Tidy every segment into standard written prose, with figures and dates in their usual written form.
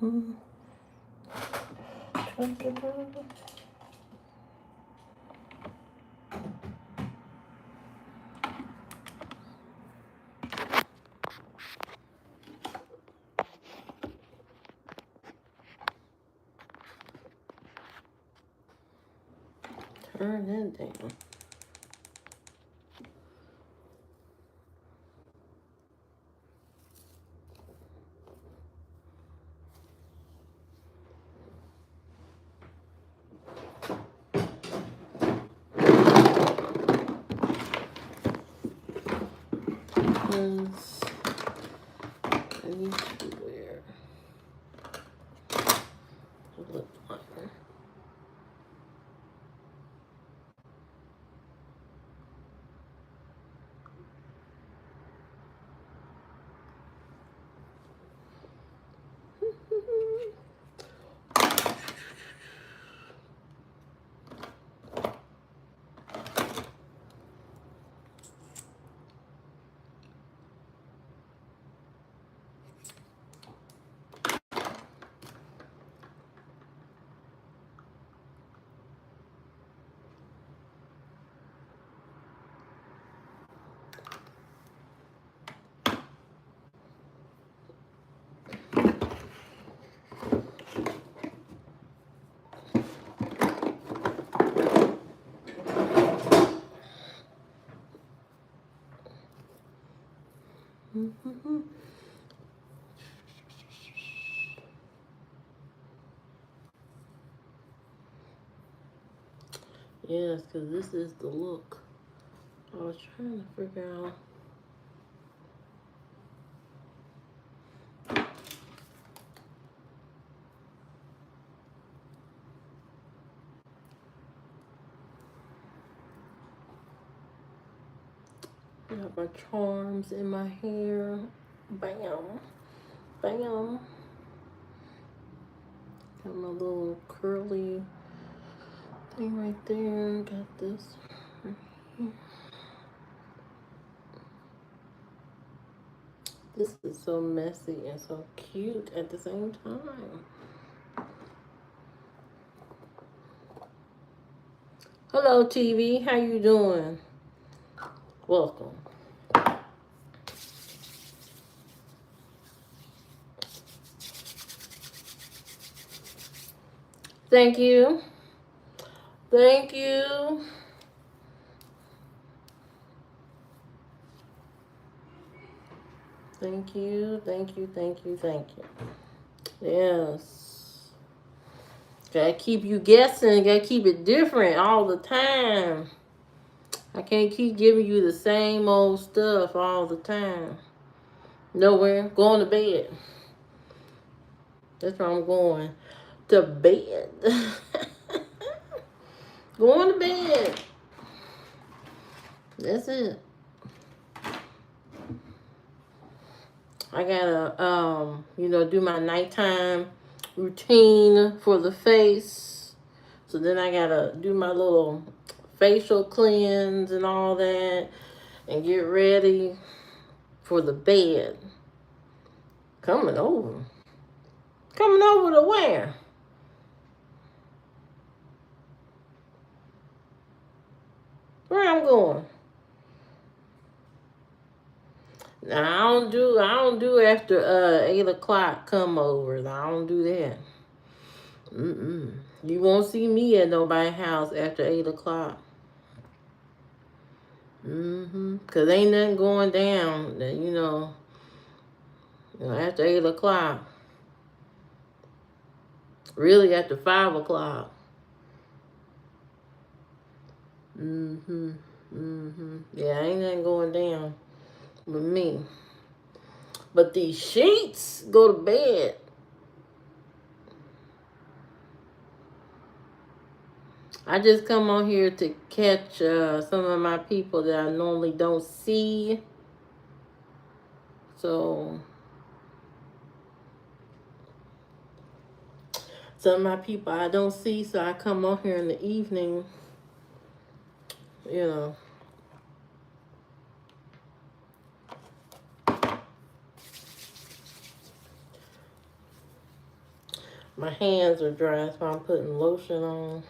Turn that down. Because I need to wear a lip liner. Yes, because this is the look. I was trying to figure out. I got my charms in my hair. Bam. Bam. Got my little curly thing right there. Got this. This is so messy and so cute at the same time. Hello, TV. How you doing? Welcome. Thank you. Thank you. Thank you. Thank you. Thank you. Thank you. Yes. Gotta keep you guessing. Gotta keep it different all the time. I can't keep giving you the same old stuff all the time. Nowhere. Going to bed. That's where I'm going. To bed. Going to bed. That's it. I gotta, do my nighttime routine for the face. So then I gotta do my little facial cleanse and all that and get ready for the bed. Coming over. Coming over to where? Where I'm going? Now, I don't do after 8 o'clock come over. I don't do that. You won't see me at nobody's house after 8 o'clock. Cause ain't nothing going down. After 8 o'clock. Really after 5 o'clock. Yeah, ain't nothing going down with me. But these sheets go to bed. I just come on here to catch some of my people that I normally don't see. So, some of my people I don't see, so I come on here in the evening, you know. My hands are dry, so I'm putting lotion on.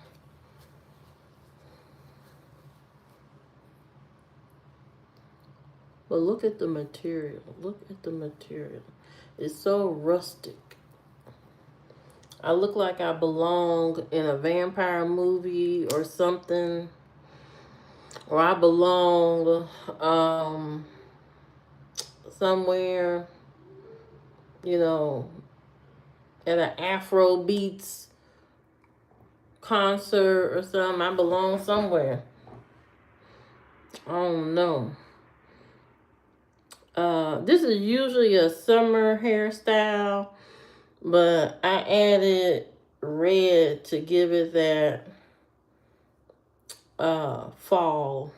But look at the material. Look at the material. It's so rustic. I look like I belong in a vampire movie or something. Or I belong somewhere, you know, at an Afro Beats concert or something. I belong somewhere. I don't know. This is usually a summer hairstyle, but I added red to give it that fall,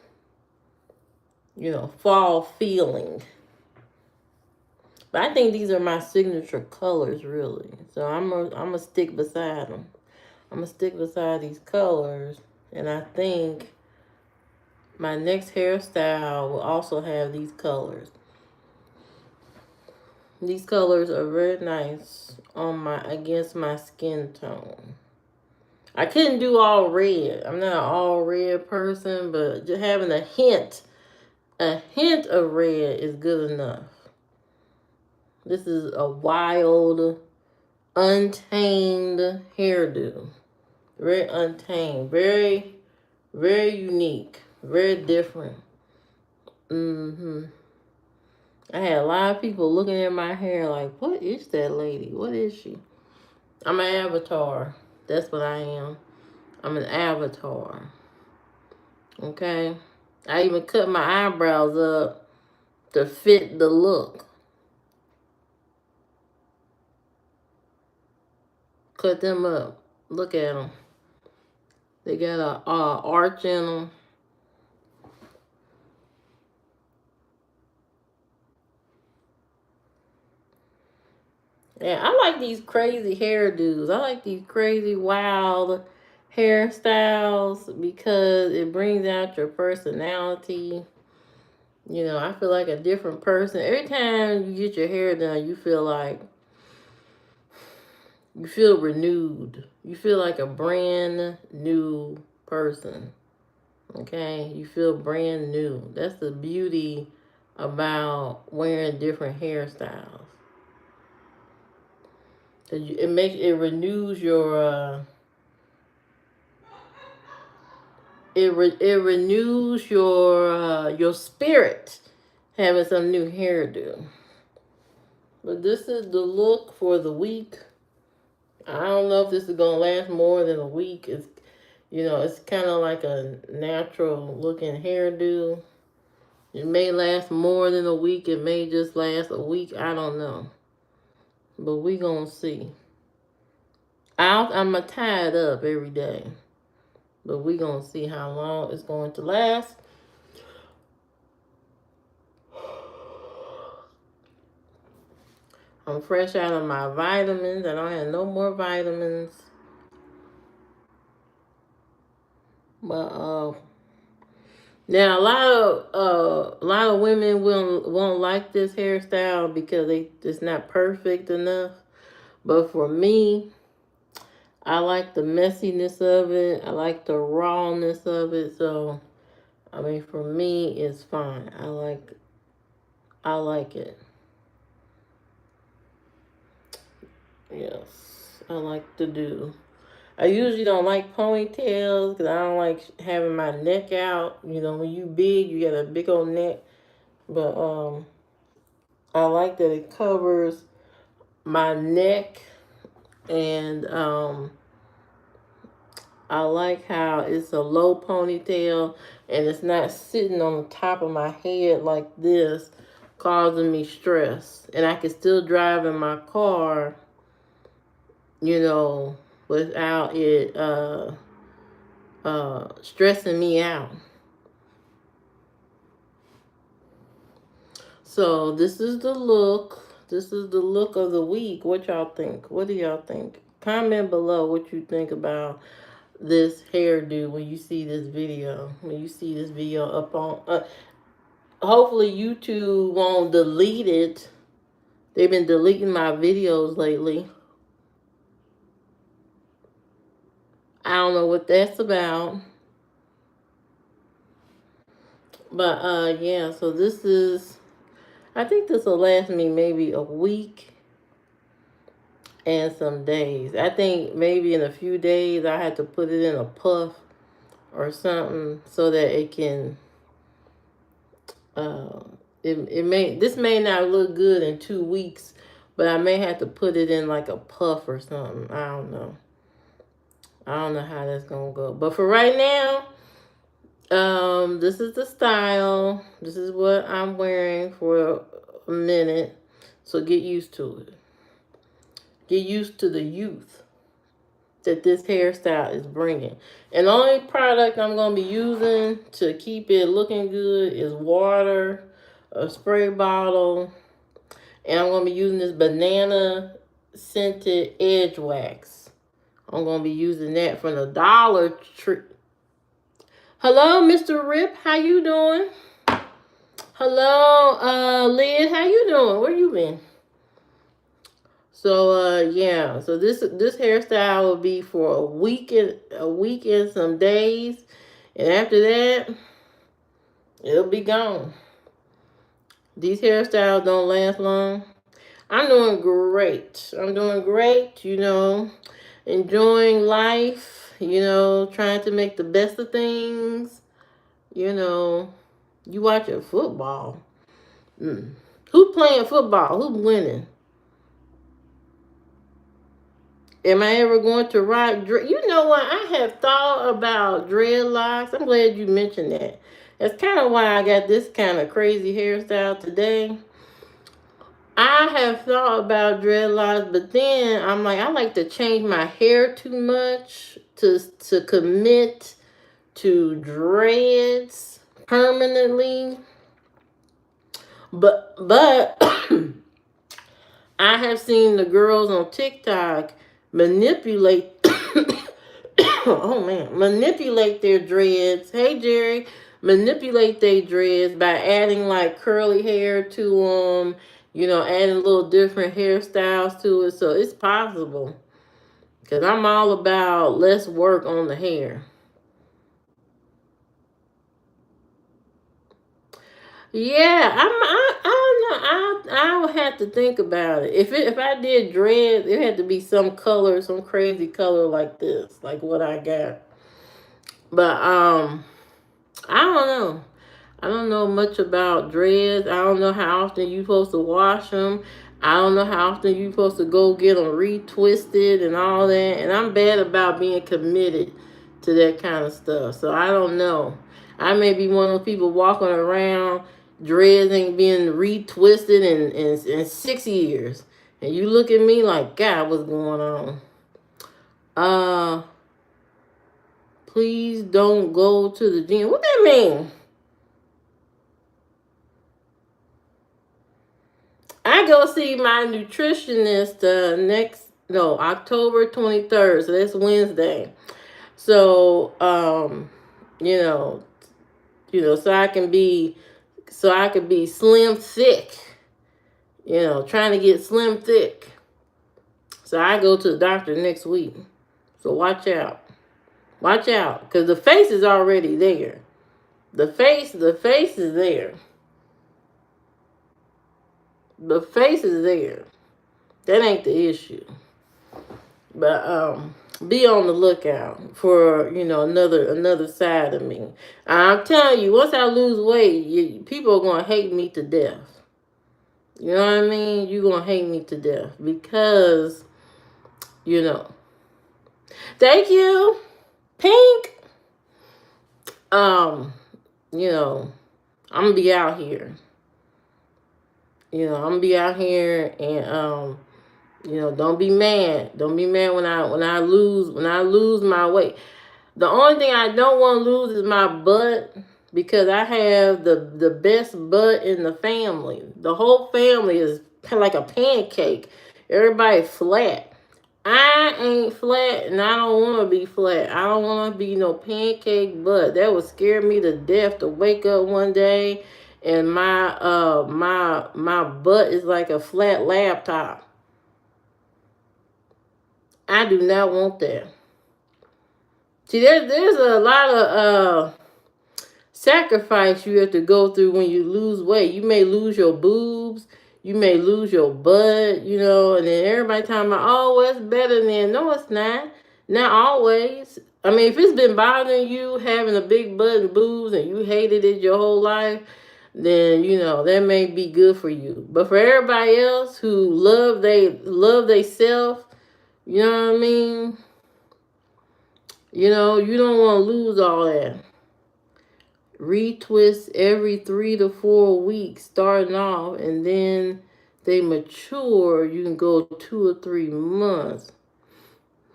fall feeling. But I think these are my signature colors, really. So I'm gonna stick beside them. I'm gonna stick beside these colors, and I think my next hairstyle will also have these colors. These colors are very nice on against my skin tone. I couldn't do all red. I'm not an all red person, but just having a hint of red is good enough. This is a wild, untamed hairdo. Very untamed. Very, very unique. Very different. I had a lot of people looking at my hair like, what is that lady? What is she? I'm an avatar. That's what I am. I'm an avatar. Okay? I even cut my eyebrows up to fit the look. Cut them up. Look at them. They got a arch in them. Yeah, I like these crazy hairdos. I like these crazy, wild hairstyles because it brings out your personality. I feel like a different person. Every time you get your hair done, you feel renewed. You feel like a brand new person. Okay? You feel brand new. That's the beauty about wearing different hairstyles. It renews your it renews your spirit having some new hairdo. But this is the look for the week. I don't know if this is gonna last more than a week. It's kind of like a natural looking hairdo. It may last more than a week. It may just last a week. I don't know. But we gonna see. I'm gonna tie it up every day. But we gonna see how long it's going to last. I'm fresh out of my vitamins. I don't have no more vitamins. But now a lot of women won't like this hairstyle because it's not perfect enough. But for me, I like the messiness of it. I like the rawness of it. So, for me, it's fine. I like it. Yes, I like to do. I usually don't like ponytails because I don't like having my neck out. When you big, you got a big old neck. But I like that it covers my neck, and I like how it's a low ponytail and it's not sitting on the top of my head like this, causing me stress. And I can still drive in my car, without it stressing me out. So this is the look. This is the look of the week. What y'all think? What do y'all think? Comment below what you think about this hairdo when you see this video. When you see this video up on... hopefully YouTube won't delete it. They've been deleting my videos lately. I don't know what that's about. But yeah, so this is, I think this will last me maybe a week and some days. I think maybe in a few days I had to put it in a puff or something so that it can uh it may, this may not look good in 2 weeks, but I may have to put it in like a puff or something. I don't know how that's gonna go. But for right now, this is the style. This is what I'm wearing for a minute. So get used to it. Get used to the youth that this hairstyle is bringing. And the only product I'm going to be using to keep it looking good is water, a spray bottle, and I'm going to be using this banana scented edge wax. I'm going to be using that from the Dollar Tree. Hello, Mr. Rip. How you doing? Hello, Liz. How you doing? Where you been? So yeah, so this hairstyle will be for a week and some days, and after that, it'll be gone. These hairstyles don't last long. I'm doing great. I'm doing great, enjoying life, trying to make the best of things, you know. You watching football. Mm. Who playing football? Who's winning? Am I ever going to rock dread? You know what? I have thought about dreadlocks. I'm glad you mentioned that. That's kind of why I got this kind of crazy hairstyle today. I have thought about dreadlocks, but then I'm like, I like to change my hair too much to commit to dreads permanently. But I have seen the girls on TikTok manipulate oh man, manipulate their dreads. Hey Jerry, manipulate their dreads by adding like curly hair to them, adding little different hairstyles to it. So it's possible because I'm all about less work on the hair. Yeah, I don't know. I would have to think about it. If I did dreads, it had to be some color, some crazy color like this, like what I got. But I don't know. I don't know much about dreads. I don't know how often you supposed to wash them. I don't know how often you supposed to go get them retwisted and all that. And I'm bad about being committed to that kind of stuff. So I don't know. I may be one of those people walking around, dreads ain't being retwisted in 6 years. And you look at me like, God, what's going on? Uh, please don't go to the gym. What that mean? I go see my nutritionist October 23rd. So that's Wednesday. So you know, so I can be slim thick, trying to get slim thick. So I go to the doctor next week. So watch out. Watch out. Because the face is already there. The face is there. The face is there. That ain't the issue. But be on the lookout for another side of me. I'm telling you, once I lose weight, people are gonna hate me to death. You know what I mean? You're gonna hate me to death because you know. Thank you, Pink. Um, you know, I'm gonna be out here. I'm gonna be out here and don't be mad. Don't be mad when I lose my weight. The only thing I don't want to lose is my butt because I have the best butt in the family. The whole family is like a pancake. Everybody flat. I ain't flat and I don't want to be flat. I don't want to be no pancake butt. That would scare me to death to wake up one day and my butt is like a flat laptop. I do not want that. See, there's a lot of sacrifice you have to go through when you lose weight. You may lose your boobs, you may lose your butt, you know, and then everybody talking about, oh, it's better than. No, it's not. Not always. I mean, if it's been bothering you having a big butt and boobs and you hated it your whole life, then you know that may be good for you. But for everybody else who love they self, you know what I mean? You know, you don't want to lose all that. Retwist every 3 to 4 weeks starting off, and then they mature, you can go 2 or 3 months.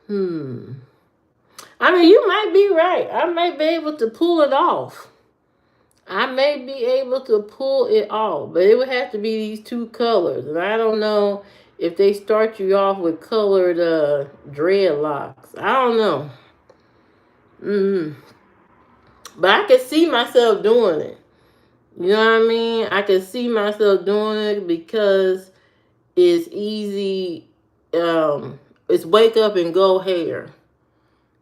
I mean, you might be right. I may be able to pull it off. I may be able to pull it off, but it would have to be these 2 colors. And I don't know if they start you off with colored dreadlocks. I don't know. But I could see myself doing it. You know what I mean? I can see myself doing it because it's easy. It's wake up and go hair.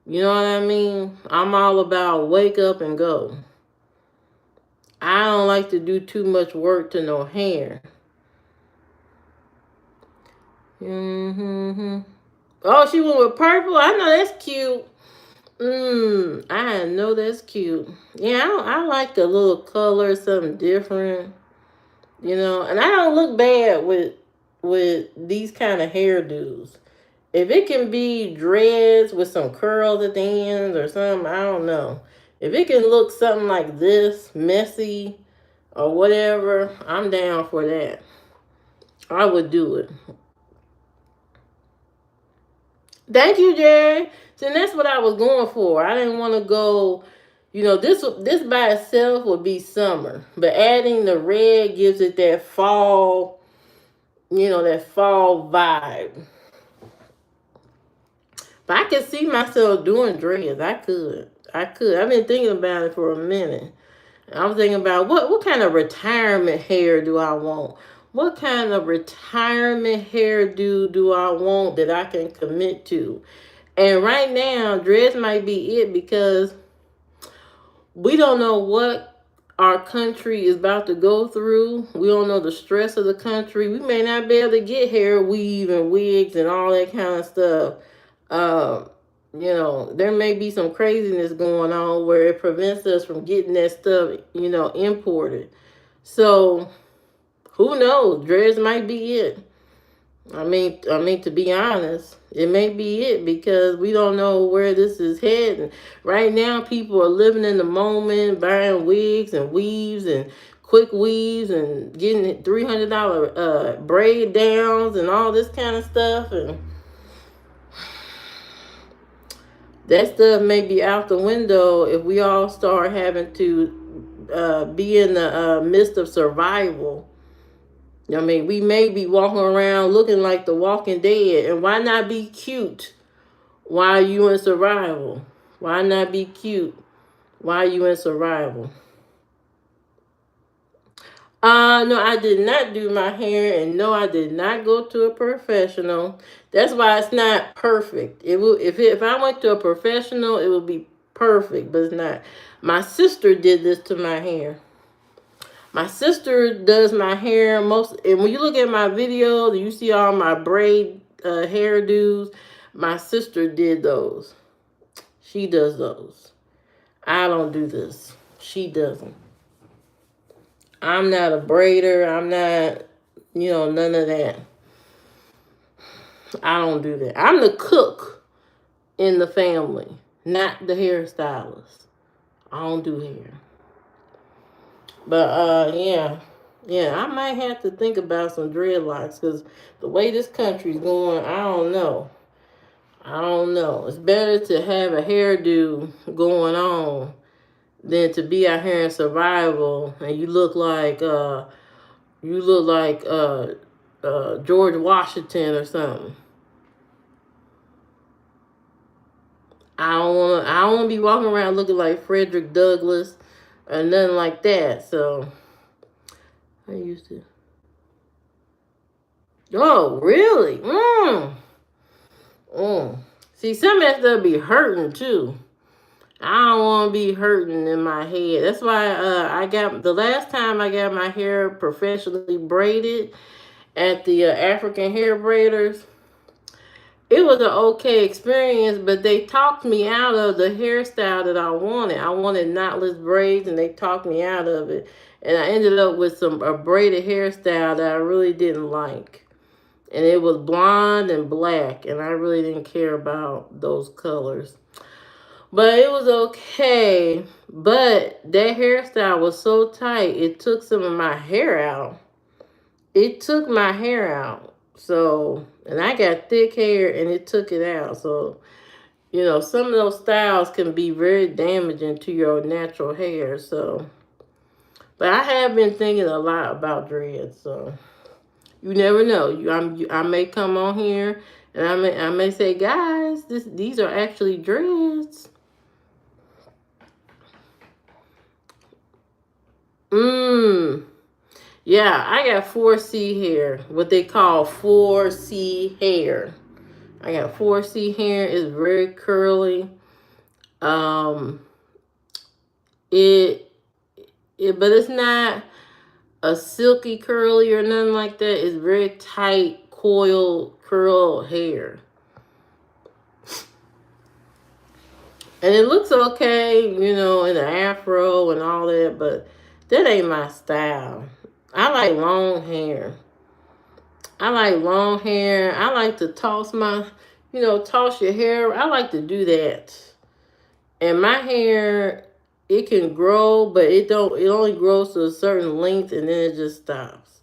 You know what I mean? I'm all about wake up and go. I don't like to do too much work to no hair. Oh, she went with purple? I know that's cute. I know that's cute. Yeah, I like a little color, something different. You know, and I don't look bad with these kind of hairdos. If it can be dreads with some curls at the ends or something, I don't know. If it can look something like this, messy or whatever, I'm down for that. I would do it. Thank you, Jerry. See, that's what I was going for. I didn't want to go, you know, this by itself would be summer. But adding the red gives it that fall, you know, that fall vibe. But I could see myself doing dreads. I could. I've been thinking about it for a minute. I was thinking about what kind of retirement hair do I want? What kind of retirement hairdo do I want that I can commit to? And right now, dreads might be it because we don't know what our country is about to go through. We don't know the stress of the country. We may not be able to get hair weave and wigs and all that kind of stuff. You know, there may be some craziness going on where it prevents us from getting that stuff, you know, imported. So who knows? Dreads might be it. I mean, to be honest, it may be it because we don't know where this is heading. Right now, people are living in the moment, buying wigs and weaves and quick weaves and getting $300 braid downs and all this kind of stuff. And that stuff may be out the window if we all start having to be in the midst of survival. I mean, we may be walking around looking like the Walking Dead. And why not be cute while you in survival? Why not be cute while you in survival? No, I did not do my hair, and no, I did not go to a professional. That's why it's not perfect. It will if I went to a professional, it would be perfect, but it's not. My sister did this to my hair. My sister does my hair most, and when you look at my videos, you see all my braid hairdos. My sister did those. She does those. I don't do this. She doesn't. I'm not a braider. I'm not, you know, none of that. I don't do that. I'm the cook in the family, not the hairstylist. I don't do hair. But yeah, I might have to think about some dreadlocks because the way this country's going, I don't know. It's better to have a hairdo going on than to be out here in survival and you look like George Washington or something. I don't want to be walking around looking like Frederick Douglass or nothing like that. So I used to. Oh, really? See, some of that stuff be hurting too. I don't want to be hurting in my head. That's why I got the last time I got my hair professionally braided at the African hair braiders. It was an okay experience, but they talked me out of the hairstyle that I wanted. I wanted knotless braids, and they talked me out of it. And I ended up with a braided hairstyle that I really didn't like. And it was blonde and black, and I really didn't care about those colors. But it was okay. But that hairstyle was so tight, it took some of my hair out. It took my hair out. So, and I got thick hair and it took it out. So, some of those styles can be very damaging to your natural hair. So, but I have been thinking a lot about dreads. So, you never know. I may come on here and I may say, guys, these are actually dreads. Yeah, I got 4C hair, what they call 4C hair. I got 4C hair. It's very curly. Um, it, but it's not a silky curly or nothing like that. It's very tight, coiled, curled hair. And it looks okay, in the afro and all that, but that ain't my style. I like long hair. I like long hair. I like to toss toss your hair. I like to do that. And my hair, it can grow, but it only grows to a certain length and then it just stops.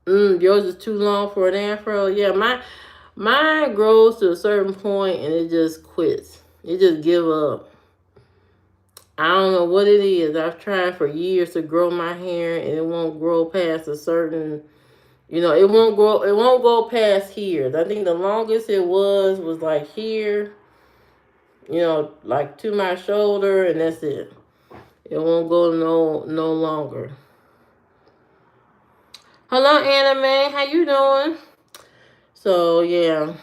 Yours is too long for an afro. Yeah, mine grows to a certain point and it just quits. It just give up. I don't know what it is. I've tried for years to grow my hair and it won't grow past a certain, it won't go past here. I think the longest it was like here, like to my shoulder, and that's it. It won't go no longer. Hello, Anime. How you doing? So yeah,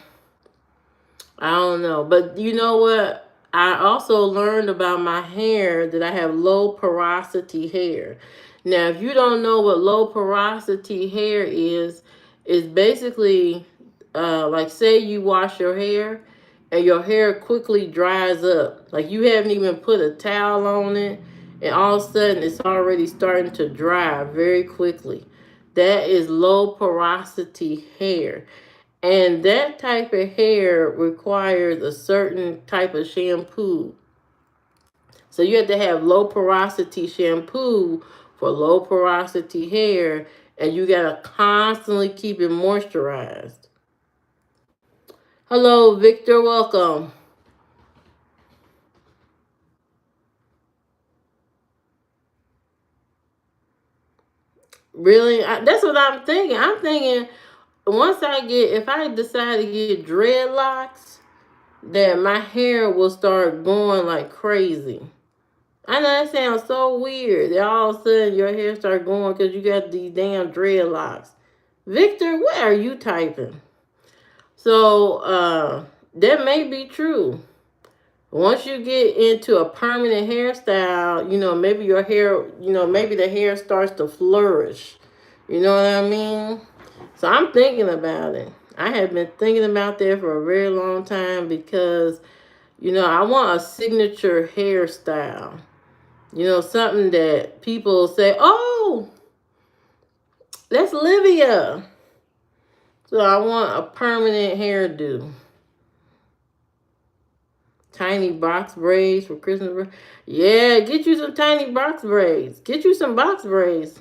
I don't know, but you know what? I also learned about my hair that I have low porosity hair. Now, if you don't know what low porosity hair is, it's basically like say you wash your hair and your hair quickly dries up. Like you haven't even put a towel on it, and all of a sudden it's already starting to dry very quickly. That is low porosity hair. And that type of hair requires a certain type of shampoo. So you have to have low porosity shampoo for low porosity hair, and you got to constantly keep it moisturized. Hello, Victor. Welcome. Really? That's what I'm thinking. I'm thinking if I decide to get dreadlocks, that my hair will start going like crazy. I know that sounds so weird that all of a sudden your hair start going because you got these damn dreadlocks. Victor, what are you typing? So that may be true. Once you get into a permanent hairstyle, maybe your hair, maybe the hair starts to flourish. You know what I mean? So I'm thinking about it. I have been thinking about that for a very long time because, I want a signature hairstyle. Something that people say, oh, that's Livia. So I want a permanent hairdo. Tiny box braids for Christmas. Yeah, get you some tiny box braids. Get you some box braids.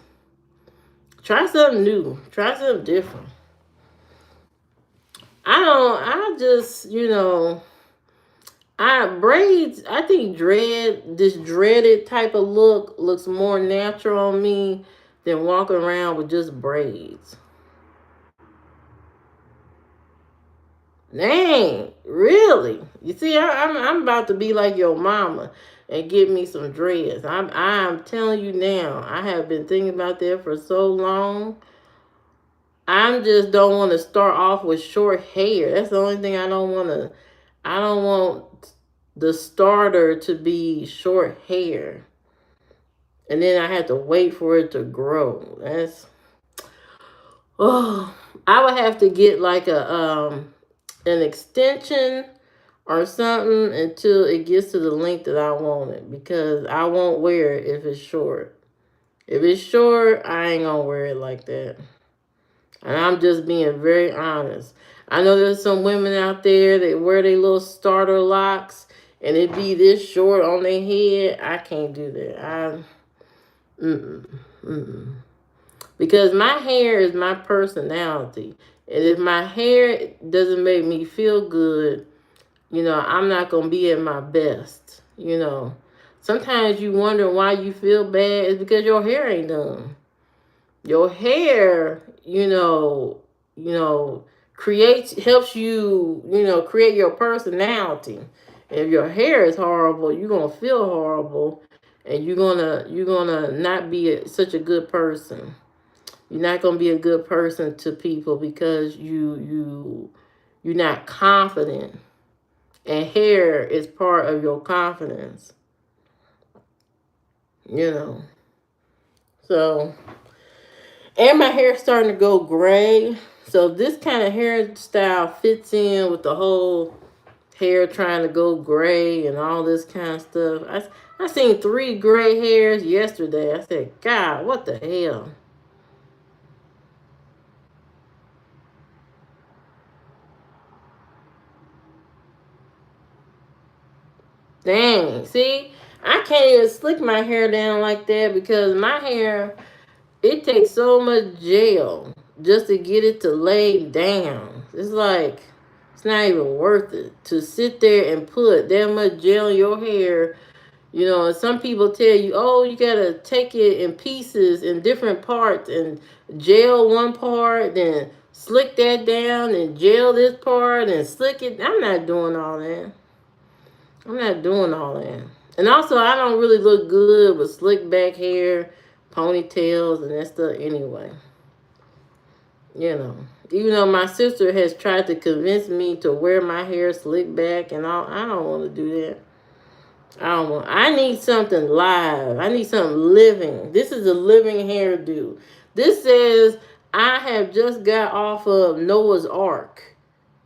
Try something new. Try something different. I just, I think this dreaded type of look looks more natural on me than walking around with just braids. Dang, really? You see, I'm about to be like your mama and get me some dreads. I'm telling you now, I have been thinking about that for so long. I just don't want to start off with short hair. That's the only thing I don't want to. I don't want the starter to be short hair. And then I had to wait for it to grow. That's, oh, I would have to get like a an extension or something until it gets to the length that I want it, because I won't wear it if it's short. If it's short, I ain't gonna wear it like that. And I'm just being very honest. I know there's some women out there that wear their little starter locks and it be this short on their head. I can't do that. Mm-mm, mm-mm. Because my hair is my personality. And if my hair doesn't make me feel good, I'm not going to be at my best. Sometimes you wonder why you feel bad. It's because your hair ain't done. Your hair, helps you, create your personality. If your hair is horrible, you're gonna feel horrible, and you're gonna not be such a good person. You're not gonna be a good person to people because you're not confident, and hair is part of your confidence. You know, so. And my hair's starting to go gray. So this kind of hairstyle fits in with the whole hair trying to go gray and all this kind of stuff. I seen 3 gray hairs yesterday. I said, God, what the hell? Dang. See, I can't even slick my hair down like that because my hair, it takes so much gel just to get it to lay down. It's like, it's not even worth it to sit there and put that much gel in your hair. And some people tell you, oh, you gotta take it in pieces in different parts and gel one part, then slick that down and gel this part and slick it. I'm not doing all that. I'm not doing all that. And also, I don't really look good with slick back hair, ponytails, and that stuff anyway. Even though my sister has tried to convince me to wear my hair slick back and all, I don't want to do that. I need something live. I need something living. This is a living hairdo. This says I have just got off of Noah's Ark.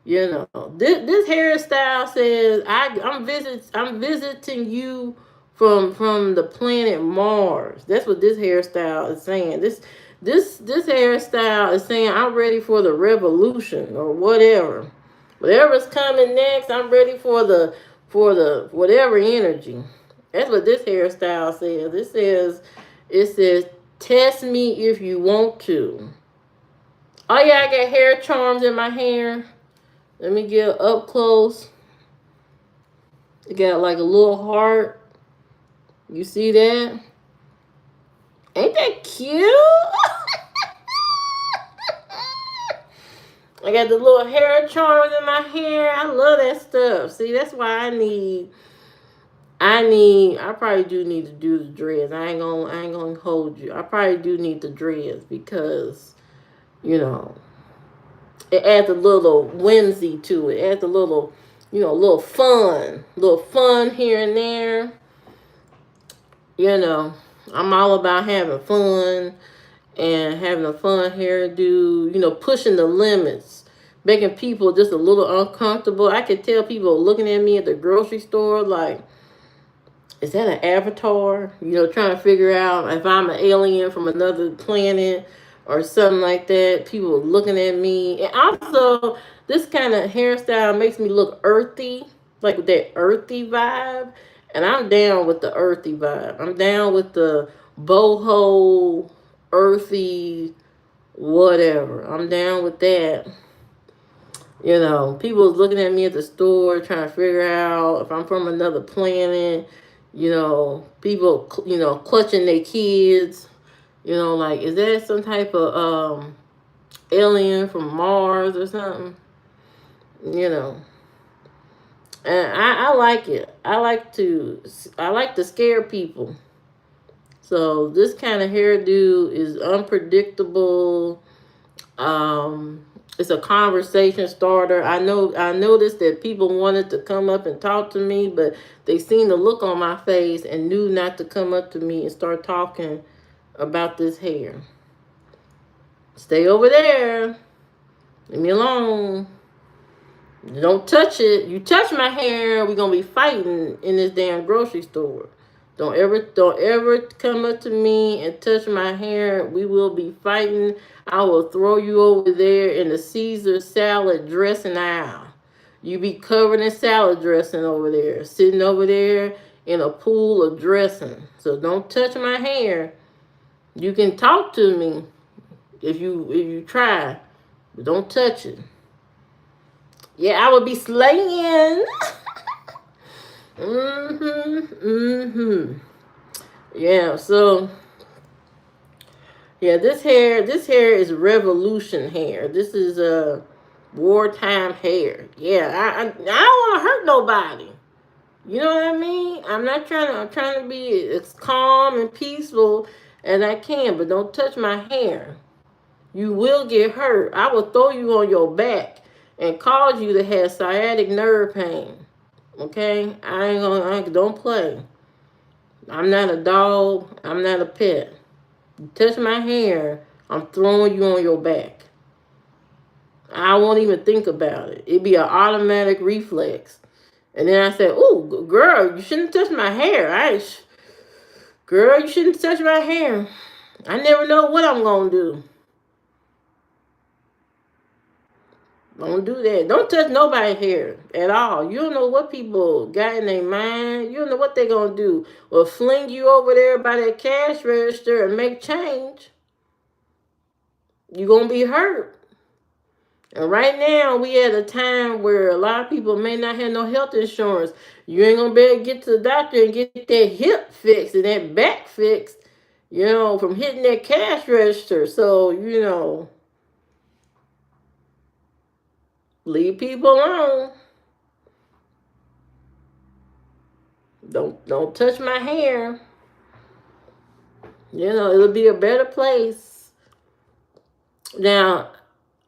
This hairstyle says I'm visiting you from the planet Mars. That's what this hairstyle is saying. This hairstyle is saying I'm ready for the revolution or whatever. Whatever's coming next, I'm ready for the whatever energy. That's what this hairstyle says. It says test me if you want to. Oh yeah, I got hair charms in my hair. Let me get up close. It got like a little heart. You see that? Ain't that cute? I got the little hair charms in my hair. I love that stuff. See, that's why I probably do need to do the dreads. I ain't gonna hold you. I probably do need the dreads because, you know, it adds a little whimsy to it. It adds a little, little fun here and there. I'm all about having fun and having a fun hairdo, pushing the limits, making people just a little uncomfortable. I could tell people looking at me at the grocery store like, is that an avatar? Trying to figure out if I'm an alien from another planet or something like that. People looking at me. And also, this kind of hairstyle makes me look earthy, like with that earthy vibe. And I'm down with the earthy vibe. I'm down with the boho, earthy, whatever. I'm down with that. People looking at me at the store trying to figure out if I'm from another planet. People, clutching their kids. Like, is that some type of alien from Mars or something? And I like it. I like to scare people. So this kind of hairdo is unpredictable. Um, It's a conversation starter. I noticed that people wanted to come up and talk to me, but they seen the look on my face and knew not to come up to me and start talking about this hair. Stay over there. Leave me alone. Don't touch it. You touch my hair, we're gonna be fighting in this damn grocery store. Don't ever come up to me and touch my hair. We will be fighting. I will throw you over there in the Caesar salad dressing aisle. You be covered in salad dressing over there, sitting over there in a pool of dressing. So don't touch my hair. You can talk to me if you try, but don't touch it. Yeah, I would be slaying. Yeah, so yeah, this hair is revolution hair. This is wartime hair. Yeah, I don't want to hurt nobody. You know what I mean? I'm trying to be as calm and peaceful as I can, but don't touch my hair. You will get hurt. I will throw you on your back and cause you to have sciatic nerve pain. Okay? Don't play. I'm not a dog. I'm not a pet. You touch my hair, I'm throwing you on your back. I won't even think about it. It'd be an automatic reflex. And then I said, "Ooh, girl, you shouldn't touch my hair. Girl, you shouldn't touch my hair. I never know what I'm gonna do. Don't do that. Don't touch nobody's hair at all. You don't know what people got in their mind. You don't know what they're gonna do. Or fling you over there by that cash register and make change. You're gonna be hurt. And right now, we at a time where a lot of people may not have no health insurance. You ain't gonna be able to get to the doctor and get that hip fixed and that back fixed, from hitting that cash register. So, leave people alone. Don't touch my hair. It'll be a better place. Now,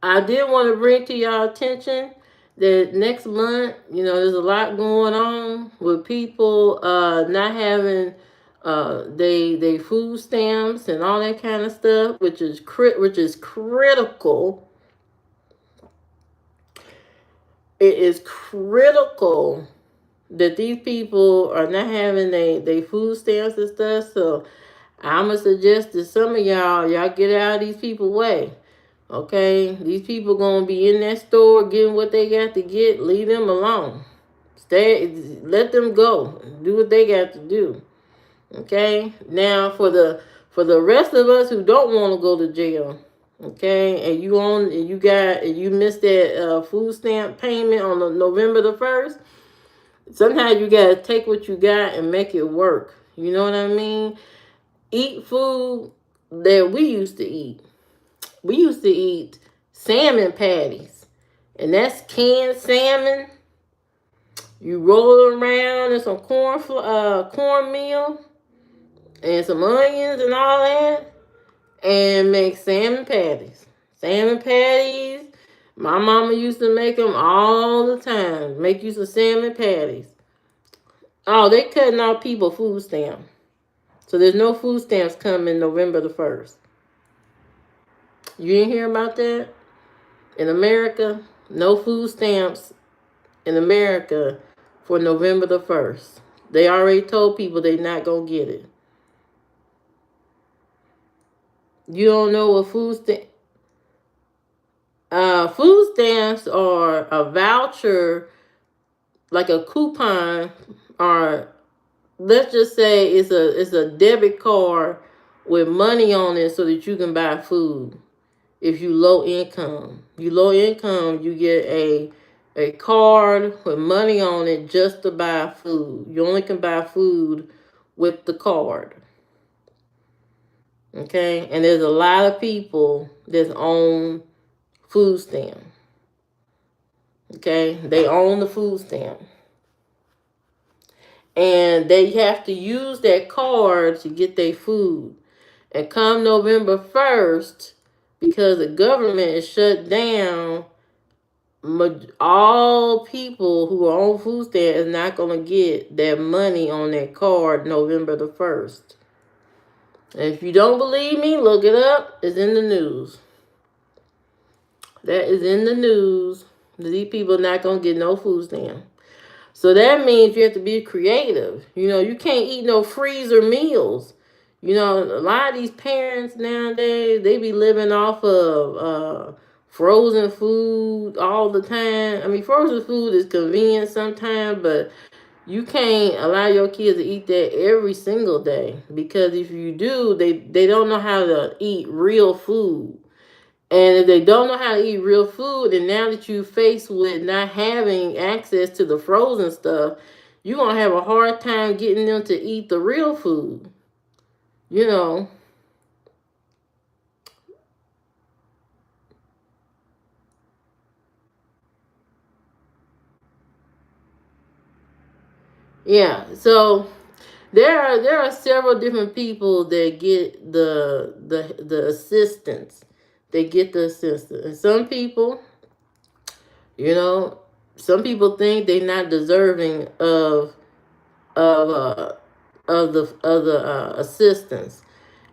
I did want to bring to y'all attention that next month, there's a lot going on with people not having they food stamps and all that kind of stuff, which is critical. It is critical that these people are not having they food stamps and stuff. So I'm gonna suggest that some of y'all get out of these people's way. Okay, these people gonna be in that store getting what they got to get. Leave them alone. Let them go. Do what they got to do. Okay. Now for the rest of us who don't want to go to jail, okay, and you missed that food stamp payment on November the 1st. Sometimes you gotta take what you got and make it work. You know what I mean? Eat food that we used to eat. We used to eat salmon patties, and that's canned salmon. You roll it around in some cornmeal and some onions and all that, and make salmon patties. Salmon patties. My mama used to make them all the time. Make you some salmon patties. Oh, they cutting off people food stamp. So there's no food stamps coming November the 1st. You didn't hear about that? In America, no food stamps in America for November the 1st. They already told people they're not going to get it. You don't know what food stamps are a voucher, like a coupon, or let's just say it's a debit card with money on it so that you can buy food. If you low income, you get a card with money on it just to buy food. You only can buy food with the card. Okay, and there's a lot of people that own food stamp. Okay, they own the food stamp. And they have to use that card to get their food. And come November 1st, because the government is shut down. All people who are on food stamps is not going to get their money on their card November the 1st. And if you don't believe me, look it up. It's in the news. That is in the news. These people are not going to get no food stamp. So that means you have to be creative. You can't eat no freezer meals. A lot of these parents nowadays, they be living off of frozen food all the time. I mean, frozen food is convenient sometimes, but you can't allow your kids to eat that every single day, because if you do, they don't know how to eat real food. And if they don't know how to eat real food, and now that you're faced with not having access to the frozen stuff, you're going to have a hard time getting them to eat the real food. Yeah, so there are several different people that get the assistance. They get the assistance. And you know, some people think they're not deserving of uh, of the assistance.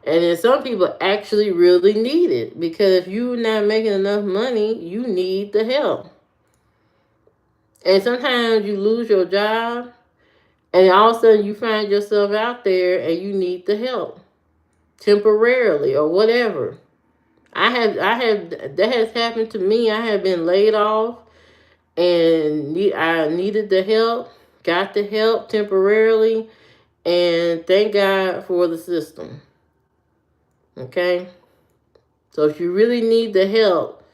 And then some people actually really need it, because if you're not making enough money, you need the help. And sometimes you lose your job, and all of a sudden you find yourself out there and you need the help temporarily or whatever. I have that has happened to me. I have been laid off, and I needed the help, got the help temporarily, and thank God for the system. Okay? So if you really need the help,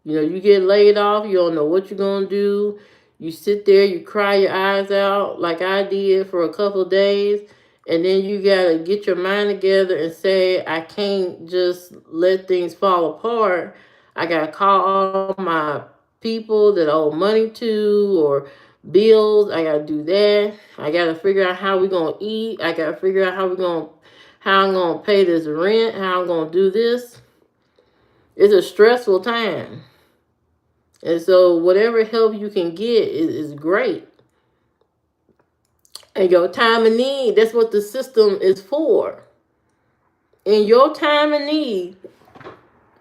you get laid off, you don't know what you're going to do. You sit there, you cry your eyes out like I did for a couple of days, and then you got to get your mind together and say, I can't just let things fall apart. I got to call all my people that I owe money to, or bills. I got to do that. I got to figure out how we're going to eat. I got to figure out how I'm going to pay this rent, how I'm going to do this. It's a stressful time. And so whatever help you can get is great. And your time of need, that's what the system is for. In your time of need,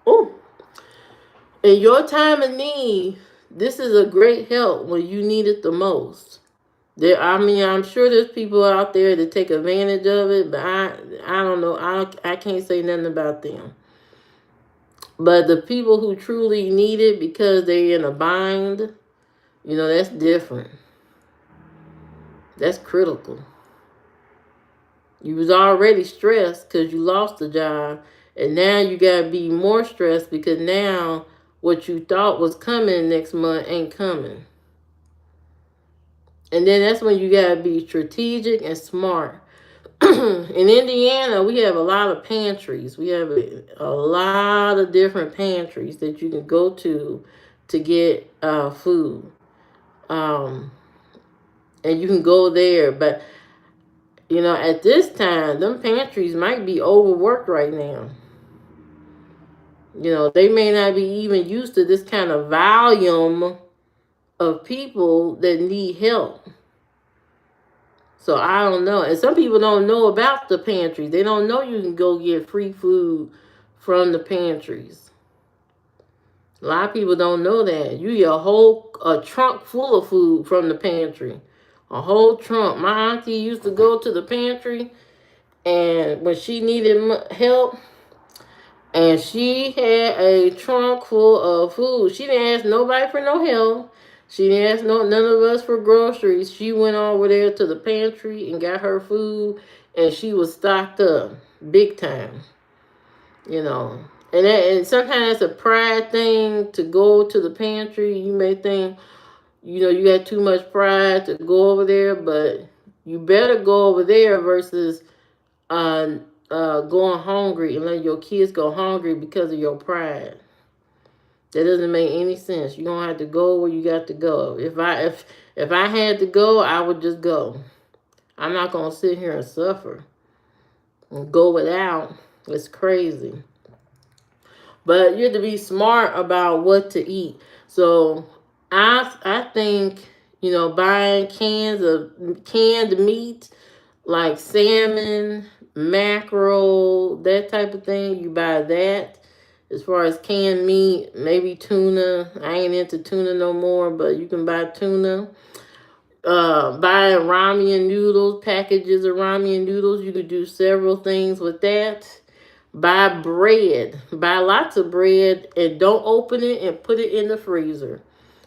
oh, in your time of need, this is a great help when you need it the most. I'm sure there's people out there that take advantage of it, but I don't know. I can't say nothing about them. But the people who truly need it because they're in a bind, that's different. That's critical. You was already stressed because you lost the job, and now you got to be more stressed because now what you thought was coming next month ain't coming. And then that's when you got to be strategic and smart. In Indiana, we have a lot of pantries. We have a lot of different pantries that you can go to get food. And you can go there. But, at this time, them pantries might be overworked right now. They may not be even used to this kind of volume of people that need help. So I don't know. And some people don't know about the pantries. They don't know you can go get free food from the pantries. A lot of people don't know that. You get a trunk full of food from the pantry. A whole trunk. My auntie used to go to the pantry, and when she needed help, and she had a trunk full of food. She didn't ask nobody for no help. She didn't ask none of us for groceries. She went over there to the pantry and got her food, and she was stocked up big time. And sometimes it's a pride thing to go to the pantry. You may think, you got too much pride to go over there, but you better go over there versus going hungry and letting your kids go hungry because of your pride. That doesn't make any sense. You don't have to go where you got to go. If I had to go, I would just go. I'm not gonna sit here and suffer and go without. It's crazy. But you have to be smart about what to eat. So I think, buying canned meat like salmon, mackerel, that type of thing. You buy that. As far as canned meat, maybe tuna. I ain't into tuna no more, but you can buy tuna. Buy ramen noodles, packages of ramen noodles. You could do several things with that. Buy bread. Buy lots of bread and don't open it and put it in the freezer.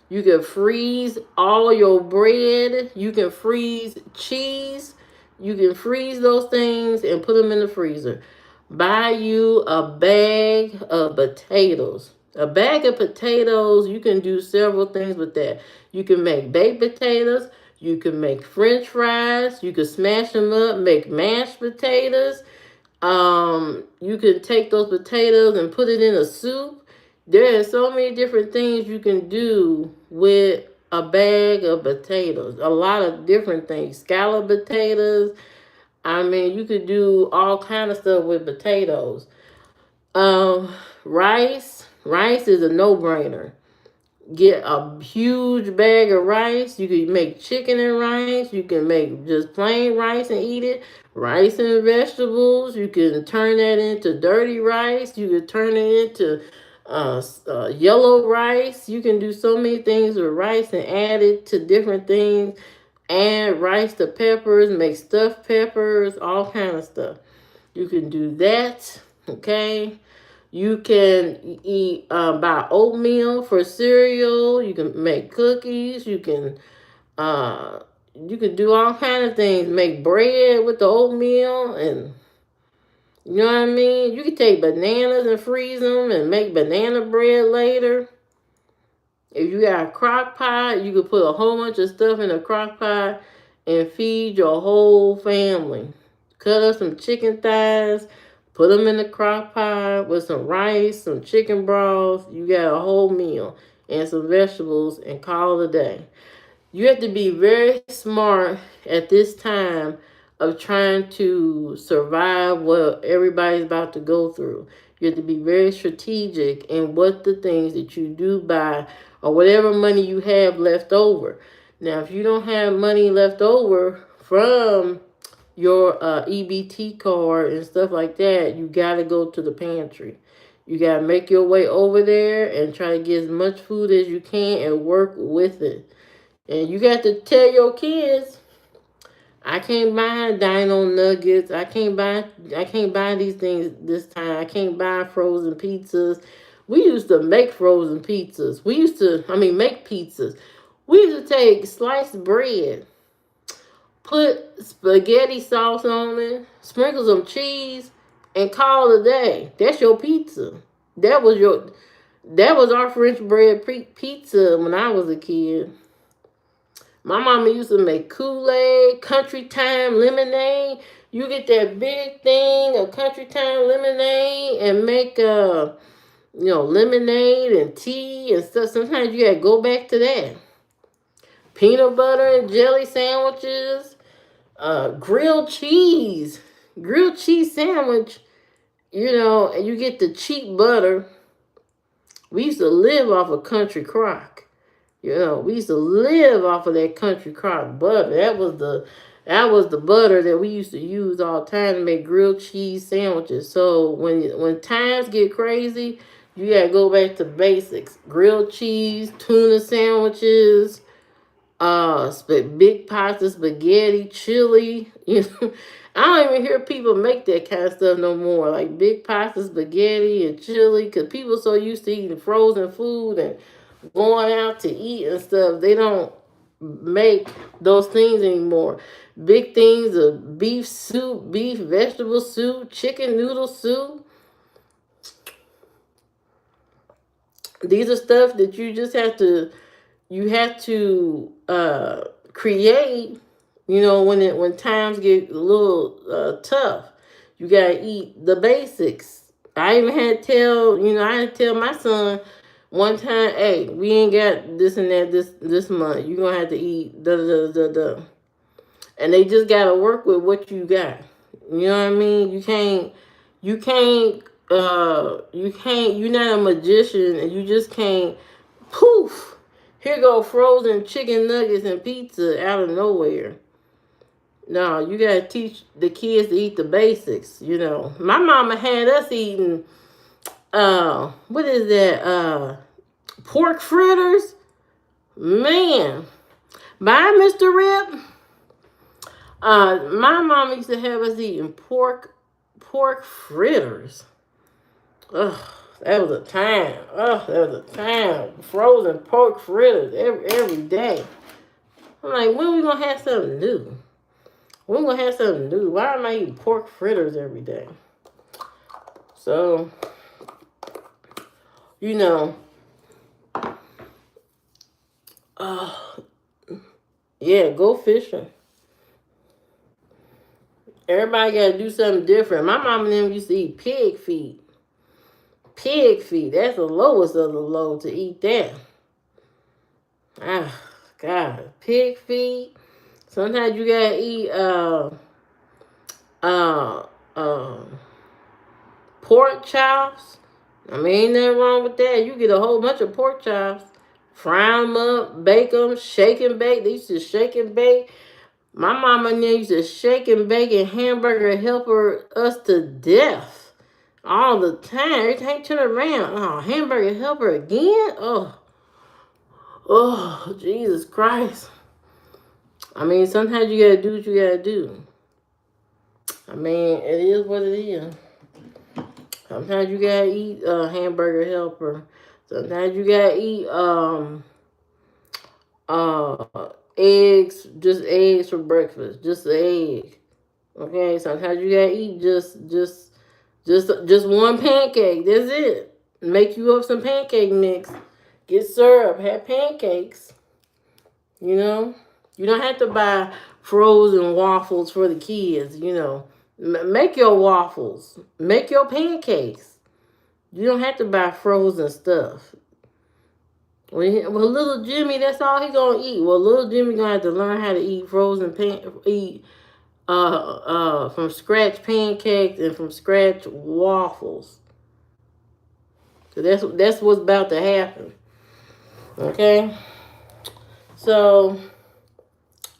You can freeze all your bread. You can freeze cheese. You can freeze those things and put them in the freezer. Buy you a bag of potatoes. A bag of potatoes, you can do several things with that. You can make baked potatoes. You can make french fries. You can smash them up, make mashed potatoes. You can take those potatoes and put it in a soup. There are so many different things you can do with a bag of potatoes. A lot of different things. Scallop potatoes. I mean, you could do all kind of stuff with potatoes. Um, rice. Rice is a no-brainer. Get a huge bag of rice. You can make chicken and rice. You can make just plain rice and eat it. Rice and vegetables. You can turn that into dirty rice. You can turn it into yellow rice. You can do so many things with rice and add it to different things. Add rice to peppers, make stuffed peppers, all kind of stuff. You can do that. Okay. You can eat buy oatmeal for cereal. You can make cookies. Uh, you can do all kind of things. Make bread with the oatmeal, and you know what I mean. You can take bananas and freeze them and make banana bread later. If you got a crock pot, you could put a whole bunch of stuff in a crock pot and feed your whole family. Cut up some chicken thighs, put them in the crock pot with some rice, some chicken broth. You got a whole meal and some vegetables and call it a day. You have to be very smart at this time of trying to survive what everybody's about to go through. You have to be very strategic in what the things that you do buy or whatever money you have left over. Now, if you don't have money left over from your EBT card and stuff like that, you got to go to the pantry. You got to make your way over there and try to get as much food as you can and work with it. And you got to tell your kids, I can't buy Dino Nuggets. I can't buy these things this time. I can't buy frozen pizzas. We used to make frozen pizzas. Make pizzas. We used to take sliced bread, put spaghetti sauce on it, sprinkle some cheese, and call it a day. That's your pizza. That was your that was our French bread pizza when I was a kid. My mama used to make Kool-Aid, Country Time lemonade. You get that big thing of Country Time lemonade and make lemonade and tea and stuff. Sometimes you gotta go back to that. Peanut butter and jelly sandwiches, grilled cheese, sandwich. And you get the cheap butter. We used to live off of Country Crock. We used to live off of that Country Crock butter. That was the butter that we used to use all the time to make grilled cheese sandwiches. So when times get crazy, you gotta go back to basics. Grilled cheese, tuna sandwiches, big pots of spaghetti, chili. I don't even hear people make that kind of stuff no more. Like big pots of spaghetti and chili, because people so used to eating frozen food and going out to eat and stuff, they don't make those things anymore. Big things of beef soup, beef vegetable soup, chicken noodle soup. These are stuff that you just have to create. When times get a little tough, you gotta eat the basics. I even had to I had to tell my son one time, hey, we ain't got this and that this month. You're gonna have to eat da da da da. And they just gotta work with what you got. You know what I mean? You can't you're not a magician and you just can't, poof, here go frozen chicken nuggets and pizza out of nowhere. No, you gotta teach the kids to eat the basics. My mama had us eating what is that? Pork fritters. Man, bye, Mr. Rip. My mama used to have us eating pork fritters. Ugh, that was a time. Ugh, that was a time. Frozen pork fritters every day. I'm like, when we gonna have something new? When we gonna have something new? Why am I eating pork fritters every day? So, uh, yeah, go fishing. Everybody gotta do something different. My mom and them used to eat pig feet. Pig feet. That's the lowest of the low to eat that. Ah, God. Pig feet. Sometimes you gotta eat uh, uh, pork chops. I mean, ain't nothing wrong with that. You get a whole bunch of pork chops, fry them up, bake them, shake and bake. They used to shake and bake. My mama and them used to shake and bake and hamburger helper us to death all the time. Every time you turn around, oh, hamburger helper again? Oh, Jesus Christ. I mean, sometimes you gotta do what you gotta do. I mean, it is what it is. Sometimes you gotta eat hamburger helper. Sometimes you gotta eat eggs, just eggs for breakfast, just an egg. Okay, sometimes you gotta eat just one pancake. That's it. Make you up some pancake mix. Get syrup. Have pancakes. You don't have to buy frozen waffles for the kids. Make your waffles. Make your pancakes. You don't have to buy frozen stuff. Well, little Jimmy, that's all he gonna eat. Well, little Jimmy gonna have to learn how to eat from scratch pancakes and from scratch waffles. So that's what's about to happen. Okay? So,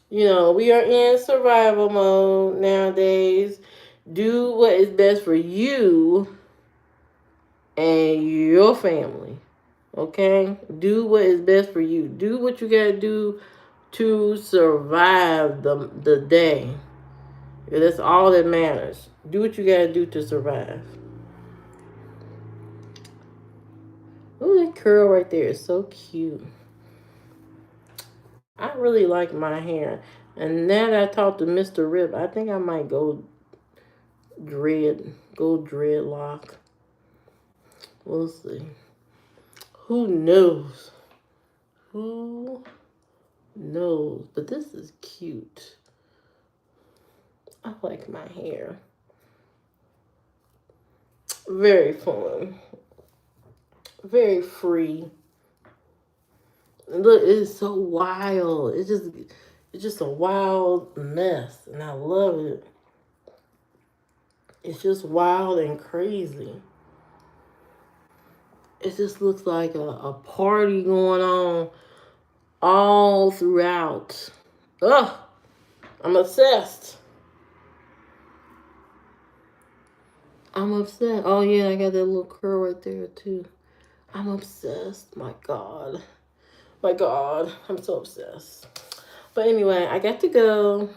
we are in survival mode nowadays. Do what is best for you and your family. Okay? Do what is best for you. Do what you gotta do to survive the day. That's all that matters. Do what you gotta do to survive. Oh, that curl right there is so cute. I really like my hair. And now that I talked to Mr. Rip, I think I might go dreadlock. We'll see. Who knows? Who knows? But this is cute. I like my hair. Very fun. Very free. And look, it's so wild. It's just a wild mess. And I love it. It's just wild and crazy. It just looks like a party going on all throughout. Ugh, I'm obsessed. I'm obsessed. Oh yeah, I got that little curl right there too. I'm obsessed. My God. I'm so obsessed. But anyway, I got to go.